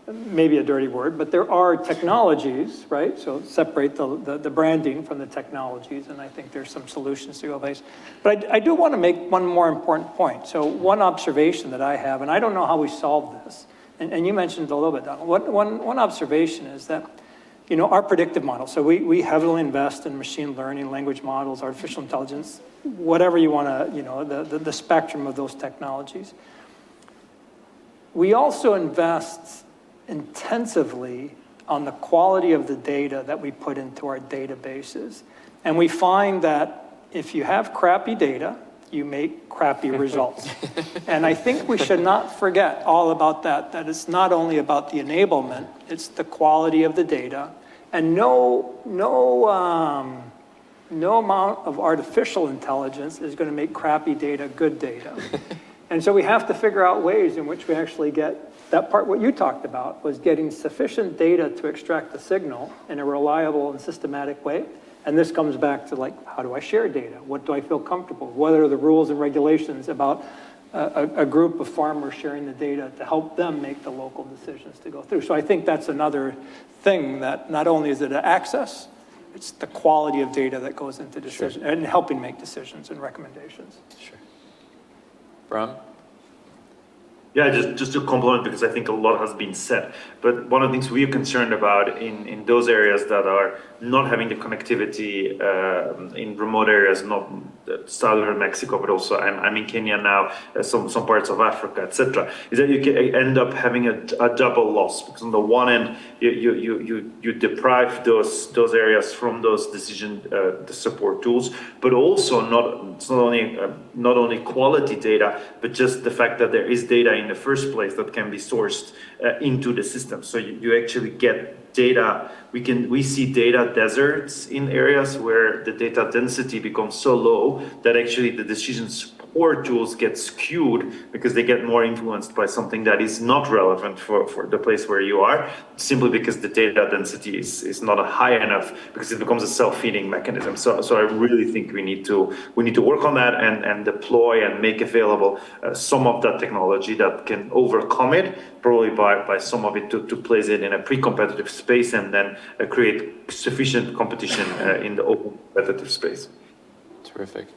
maybe a dirty word, but there are technologies, right? So separate the branding from the technologies, and I think there's some solutions to go place. But I do want to make one more important point. So one observation that I have, and I don't know how we solve this, and you mentioned it a little bit, Donald. One observation is that, you know, our predictive model, so we heavily invest in machine learning, language models, artificial intelligence, whatever you want to, you know, the spectrum of those technologies. We also invest intensively on the quality of the data that we put into our databases. And we find that if you have crappy data, you make crappy results. And I think we should not forget all about that it's not only about the enablement, it's the quality of the data. And no amount of artificial intelligence is going to make crappy data good data. And so we have to figure out ways in which we actually get that part. What you talked about was getting sufficient data to extract the signal in a reliable and systematic way. And this comes back to, like, how do I share data? What do I feel comfortable? What are the rules and regulations about a group of farmers sharing the data to help them make the local decisions to go through? So I think that's another thing, that not only is it an access, it's the quality of data that goes into decision and helping make decisions and recommendations. Sure. Bram? Yeah, just to complement, because I think a lot has been said, but one of the things we are concerned about in those areas that are not having the connectivity in remote areas, not southern Mexico, but also I'm in Kenya now, some parts of Africa, etc., is that you can end up having a double loss, because on the one end you deprive those areas from those decision the support tools, but also not only quality data, but just the fact that there is data in the first place that can be sourced into the system. So you actually get data. We see data deserts in areas where the data density becomes so low that actually the decision support tools get skewed because they get more influenced by something that is not relevant for the place where you are, simply because the data density is not high enough, because it becomes a self-feeding mechanism. So I really think we need to work on that and deploy and make available some of that technology that can overcome it, probably by some of it to place it in a pre-competitive space and then create sufficient competition in the open competitive space. Terrific.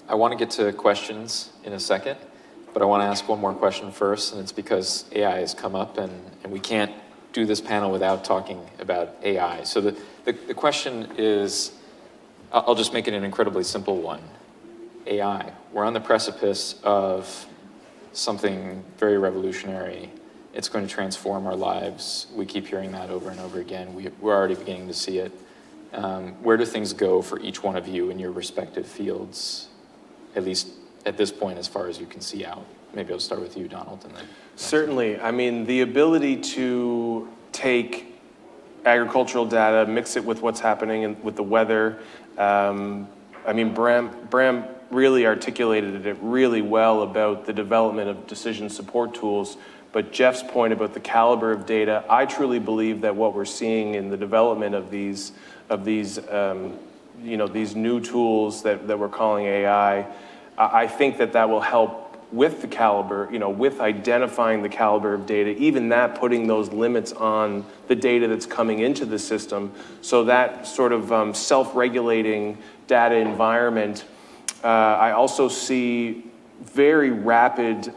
I want to get to questions in a second, but I want to ask one more question first, and it's because AI has come up, and we can't do this panel without talking about AI. So the question is, I'll just make it an incredibly simple one. AI. We're on the precipice of something very revolutionary. It's going to transform our lives. We keep hearing that over and over again. We're already beginning to see it. Where do things go for each one of you in your respective fields, at least at this point, as far as you can see out? Maybe I'll start with you, Donald, and then. Certainly. I mean, the ability to take agricultural data, mix it with what's happening with the weather. I mean, Bram really articulated it really well about the development of decision support tools. But Jeff's point about the caliber of data, I truly believe that what we're seeing in the development of these new tools that we're calling AI, I think that will help with the caliber, with identifying the caliber of data, even that putting those limits on the data that's coming into the system. So that sort of self-regulating data environment, I also see very rapid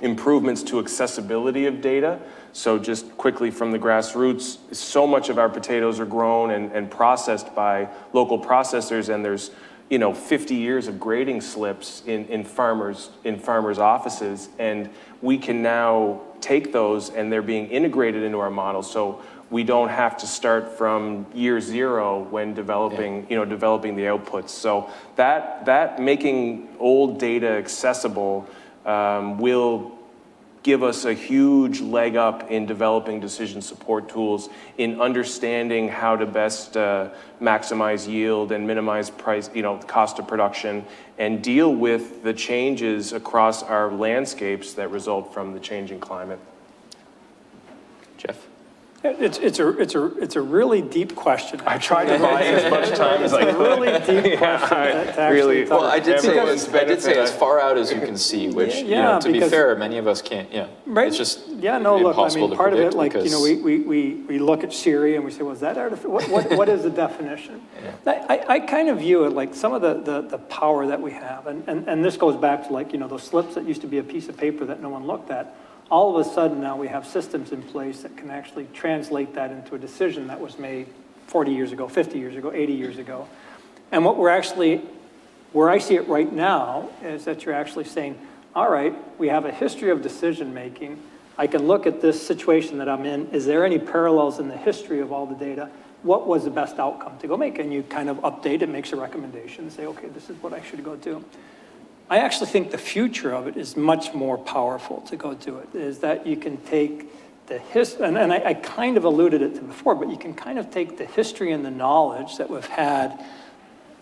improvements to accessibility of data. So just quickly from the grassroots, so much of our potatoes are grown and processed by local processors, and there's 50 years of grading slips in farmers' offices, and we can now take those and they're being integrated into our model. So we don't have to start from year zero when developing the outputs. So that making old data accessible will give us a huge leg up in developing decision support tools, in understanding how to best maximize yield and minimize price, cost of production, and deal with the changes across our landscapes that result from the changing climate. Jeff? It's a really deep question. I tried to buy as much time as I It's a could. really deep question to actually really- talk Well, I did say, Everyone's as far out as you can see, which, Yeah, to be because- fair, many of us can't, Right. It's just Yeah, no, look, I impossible mean, to part of predict it, like, because we look at Siri and we say, well, is that artificial? What is the definition? I kind of view it like some of the power that we have, and this goes back to like, those slips that used to be a piece of paper that no one looked at. All of a sudden now we have systems in place that can actually translate that into a decision that was made 40 years ago, 50 years ago, 80 years ago. And what where I see it right now is that you're actually saying, all right, we have a history of decision making. I can look at this situation that I'm in. Is there any parallels in the history of all the data? What was the best outcome to go make? And you kind of update it, makes a recommendation, say, okay, this is what I should go do. I actually think the future of it is much more powerful to go do it, is that you can take the history, and I kind of alluded it to before, but you can kind of take the history and the knowledge that we've had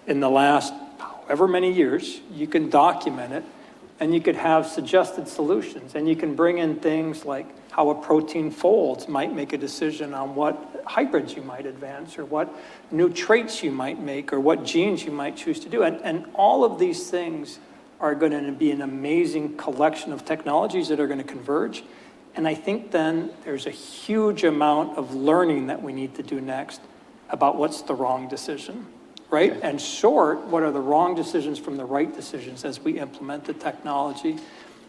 in the last however many years, you can document it, and you could have suggested solutions, and you can bring in things like how a protein folds might make a decision on what hybrids you might advance, or what new traits you might make, or what genes you might choose to do. And all of these things are going to be an amazing collection of technologies that are going to converge. And I think then there's a huge amount of learning that we need to do next about what's the wrong decision, right? Okay. And sort what are the wrong decisions from the right decisions as we implement the technology.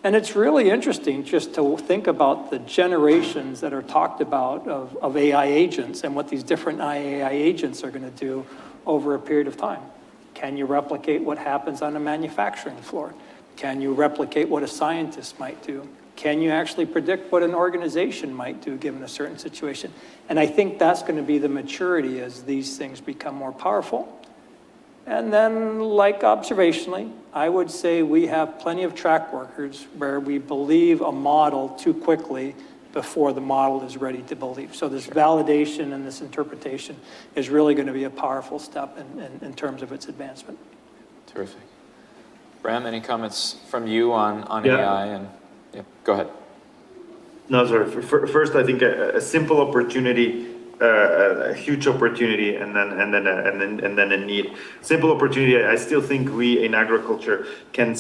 And it's really interesting just to think about the generations that are talked about of AI agents and what these different AI agents are going to do over a period of time. Can you replicate what happens on a manufacturing floor? Can you replicate what a scientist might do? Can you actually predict what an organization might do given a certain situation? And I think that's going to be the maturity as these things become more powerful. And then, like observationally, I would say we have plenty of track records where we believe a model too quickly before the model is ready to believe. So this validation and this interpretation is really going to be a powerful step in terms of its advancement. Terrific. Bram, any comments from you on Yeah. AI? And go ahead. No, sorry. First, I think a simple opportunity, a huge opportunity, and then a need. Simple opportunity. I still think we in agriculture can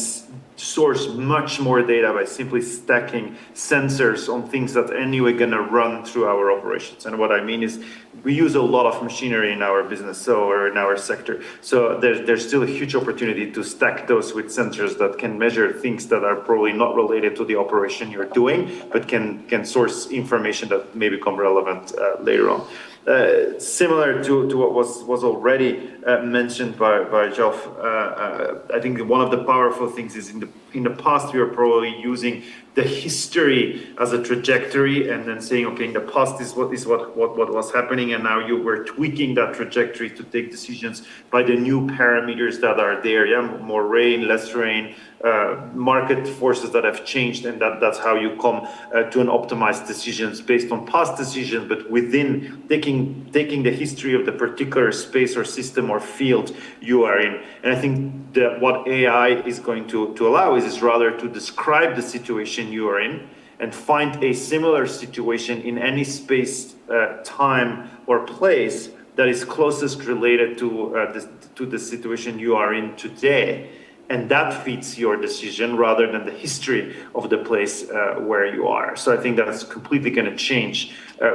source much more data by simply stacking sensors on things that anyway gonna run through our operations. And what I mean is we use a lot of machinery in our business, or in our sector. So there's still a huge opportunity to stack those with sensors that can measure things that are probably not related to the operation you're doing, but can source information that may become relevant later on. Similar to what was already mentioned by Geoff, I think one of the powerful things is in the past we were probably using the history as a trajectory and then saying, okay, in the past is what was happening, and now you were tweaking that trajectory to take decisions by the new parameters that are there. Yeah, more rain, less rain, market forces that have changed, and that's how you come to an optimized decisions based on past decisions, but within taking the history of the particular space or system or field you are in. And I think that what AI is going to allow is rather to describe the situation you are in and find a similar situation in any space, time, or place that is closest related to the situation you are in today. And that fits your decision rather than the history of the place where you are. So I think that's completely going to change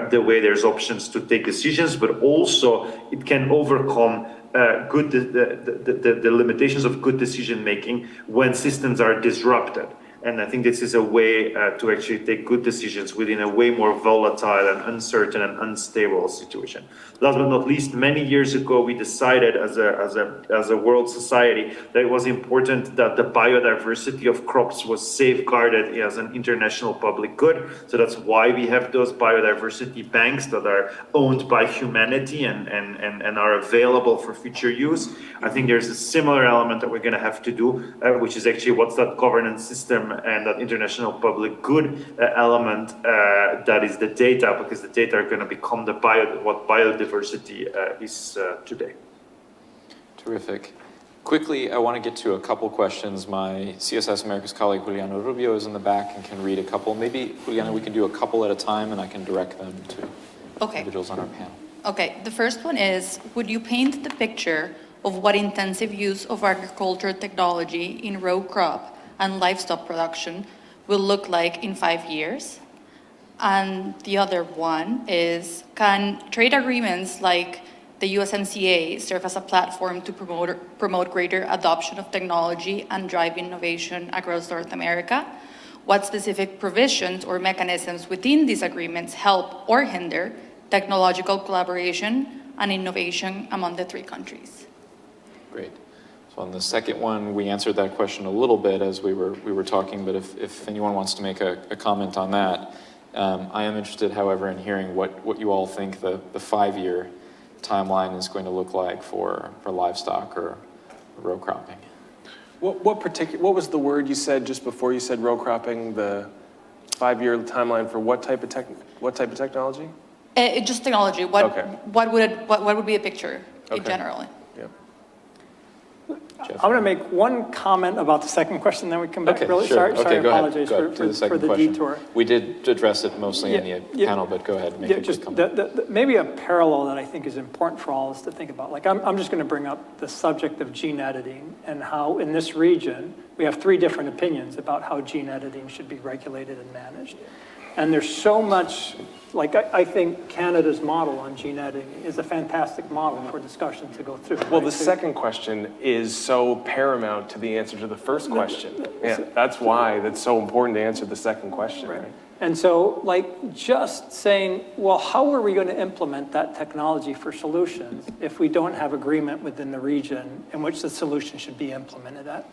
the way there's options to take decisions, but also it can overcome the limitations of good decision making when systems are disrupted. And I think this is a way to actually take good decisions within a way more volatile and uncertain and unstable situation. Last but not least, many years ago, we decided as a world society that it was important that the biodiversity of crops was safeguarded as an international public good. So that's why we have those biodiversity banks that are owned by humanity and are available for future use. I think there's a similar element that we're going to have to do, which is actually what's that governance system and that international public good element that is the data, because the data are going to become what biodiversity is today. Terrific. Quickly, I want to get to a couple questions. My CSIS Americas colleague, Juliano Rubio, is in the back and can read a couple. Maybe, Juliano, we can do a couple at a time and I can direct them to Okay. individuals on our panel. Okay, the first one is, would you paint the picture of what intensive use of agriculture technology in row crop and livestock production will look like in 5 years? And the other one is, can trade agreements like the USMCA serve as a platform to promote greater adoption of technology and drive innovation across North America? What specific provisions or mechanisms within these agreements help or hinder technological collaboration and innovation among the 3 countries? Great. So on the second one, we answered that question a little bit as we were talking, but if anyone wants to make a comment on that, I am interested, however, in hearing what you all think the 5-year timeline is going to look like for livestock or row cropping. What was the word you said just before you said row cropping? The 5-year timeline for what type of technology? Just technology. Okay. What would be a picture in generally? Yeah. Jeff? I'm going to make one comment about the second question, then we come back. Okay, Really, sure. sorry, Okay, go ahead. apologize Go ahead. Do the for second the question. detour. We did address it mostly in the Yeah. panel, but go ahead and make Yeah, a quick just comment. maybe a parallel that I think is important for all of us to think about. Like, I'm just going to bring up the subject of gene editing and how in this region, we have 3 different opinions about how gene editing should be regulated and managed. And there's so much, like, I think Canada's model on gene editing is a fantastic model for discussion to go through. Well, right? the So- second question is so paramount to the answer to the first question. Yeah, that's why that's so important to answer the second question. Right. And so, like, just saying, well, how are we going to implement that technology for solutions if we don't have agreement within the region in which the solution should be implemented at?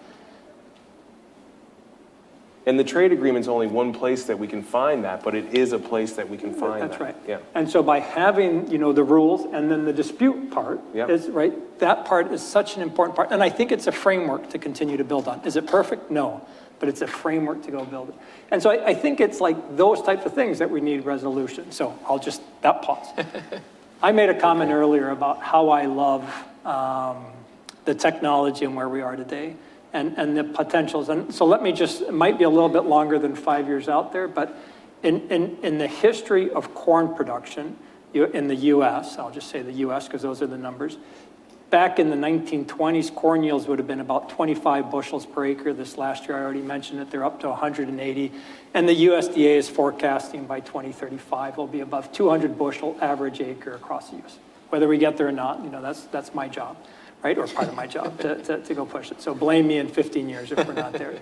And the trade agreement's only one place that we can find that, but it is a place that we can find that. That's right. Yeah. And so by having, the rules and then the dispute part Yep. is, right, that part is such an important part. And I think it's a framework to continue to build on. Is it perfect? No. But it's a framework to go build it. And so I think it's like those types of things that we need resolution. So I'll just, that pause. I made a comment earlier about how I love the technology and where we are today. And the potentials. And so let me just, it might be a little bit longer than 5 years out there, but in the history of corn production in the US, I'll just say the US because those are the numbers, back in the 1920s, corn yields would have been about 25 bushels per acre. This last year, I already mentioned it, they're up to 180. And the USDA is forecasting by 2035, will be above 200 bushel average acre across the US. Whether we get there or not, that's my job. Right, or part of my job to go push it. So blame me in 15 years if we're not there.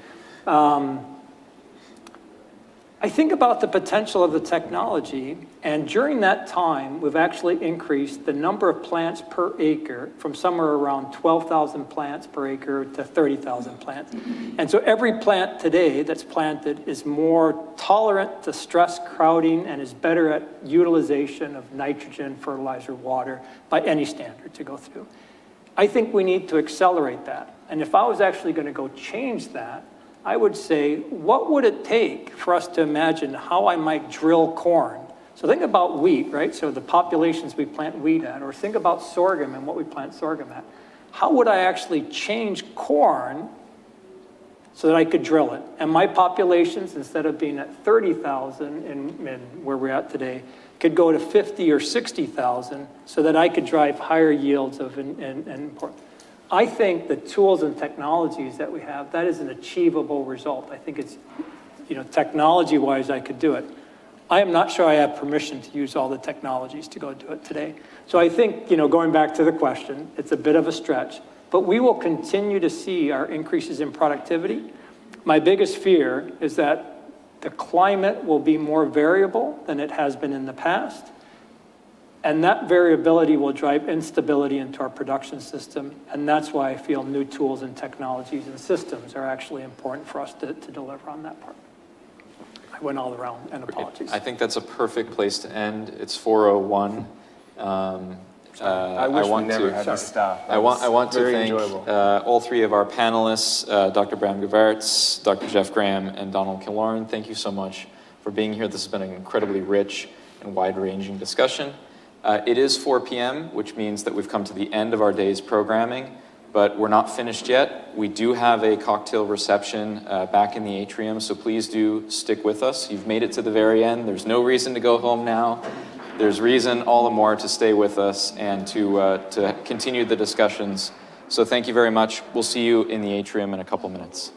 I think about the potential of the technology, and during that time, we've actually increased the number of plants per acre from somewhere around 12,000 plants per acre to 30,000 plants. And so every plant today that's planted is more tolerant to stress crowding and is better at utilization of nitrogen, fertilizer, water by any standard to go through. I think we need to accelerate that. And if I was actually going to go change that, I would say, what would it take for us to imagine how I might drill corn? So think about wheat, right? So the populations we plant wheat at, or think about sorghum and what we plant sorghum at. How would I actually change corn so that I could drill it? And my populations, instead of being at 30,000 in where we're at today, could go to 50 or 60,000 so that I could drive higher yields of import. I think the tools and technologies that we have, that is an achievable result. I think it's, technology-wise, I could do it. I am not sure I have permission to use all the technologies to go do it today. So I think, going back to the question, it's a bit of a stretch, but we will continue to see our increases in productivity. My biggest fear is that the climate will be more variable than it has been in the past. And that variability will drive instability into our production system. And that's why I feel new tools and technologies and systems are actually important for us to deliver on that part. I went all around, and apologies. I think that's a perfect place to end. It's 4:01. I wish we never had to stop. I want to very thank enjoyable. all 3 of our panelists, Dr. Bram Govaerts, Dr. Jeff Graham, and Donald Killorn. Thank you so much for being here. This has been an incredibly rich and wide-ranging discussion. It is 4 p.m., which means that we've come to the end of our day's programming, but we're not finished yet. We do have a cocktail reception back in the atrium, so please do stick with us. You've made it to the very end. There's no reason to go home now. there's reason all the more to stay with us and to continue the discussions. So thank you very much. We'll see you in the atrium in a couple minutes.